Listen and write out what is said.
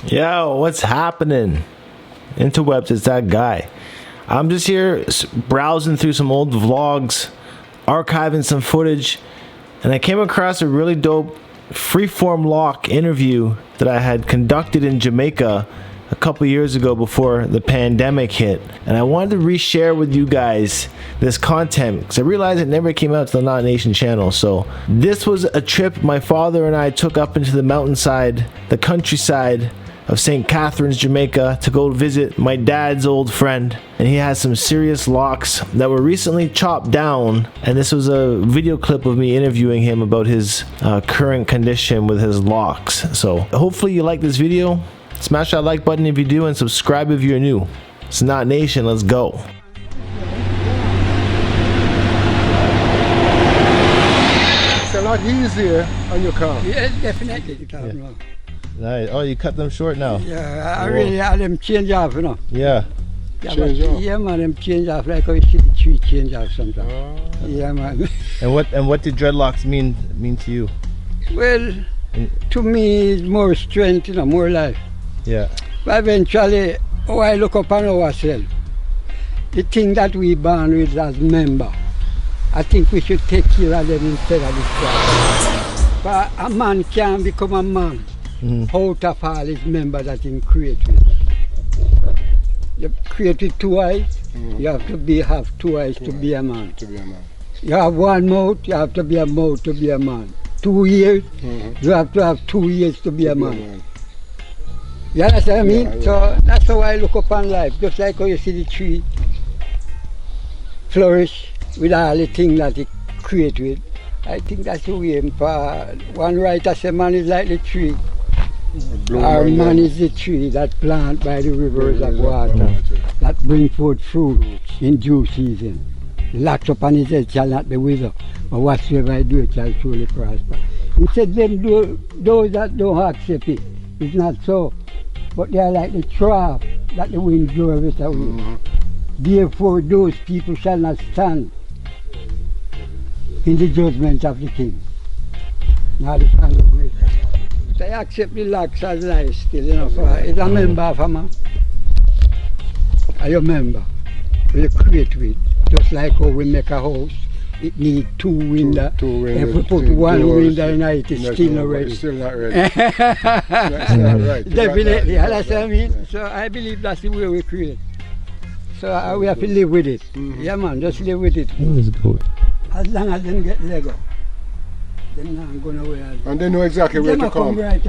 Yo, what's happening? Interwebs, it's that guy. I'm just here browsing through some old vlogs, archiving some footage, and I came across a really dope Freeform Loc interview that I had conducted in Jamaica a couple years ago before the pandemic hit, and I wanted to reshare with you guys this content because I realized it never came out to the Not Nation channel. So this was a trip my father and I took up into the mountainside, the countryside of St. Catharines, Jamaica, to go visit my dad's old friend, and he has some serious locks that were recently chopped down, and this was a video clip of me interviewing him about his current condition with his locks. So hopefully you like this video. Smash that like button if you do, and subscribe if you're new. It's Not Nation, let's go. It's a lot easier on your car. Yeah, definitely. Nice. Oh, you cut them short now? Yeah, I really had them change off, you know. Yeah. Change off? Yeah, man, them change off like how you see the tree change off sometimes. Oh. Yeah, man. And what did dreadlocks mean to you? Well, to me, it's more strength, you know, more life. Yeah. But eventually, how I look upon ourselves, the thing that we born with as member, I think we should take care of them instead of this. But a man can become a man out of all his members that he create with. You create with two eyes, you have to have two eyes to be a man. You have one mouth, you have to be a mouth to be a man. 2 ears, you have to have 2 ears to be a man. You understand what I mean? Yeah. So that's how I look upon life. Just like how you see the tree flourish with all the things that it creates with. I think that's the way. For one writer said, man is like the tree. Our man is the tree that plant by the rivers of water, that bring forth fruit in due season. Locks upon his head shall not be withered, but whatsoever I do it shall surely prosper. He said, those that don't accept it, it's not so. But they are like the chaff that the wind drove it away. Therefore those people shall not stand in the judgment of the king. Now the stand of grace. I accept the locks as life still, you know, it's a member of a man. Are you a member? We create with, just like how we make a house. It needs two windows. If we put one window in it, it's still not ready. It's still not ready. That's not right. Definitely, that's what I mean. So I believe that's the way we create. So we have to live with it. Yeah, man, just live with it. That was good. As long as them get Lego, them not going away. And they know exactly where to come. Right,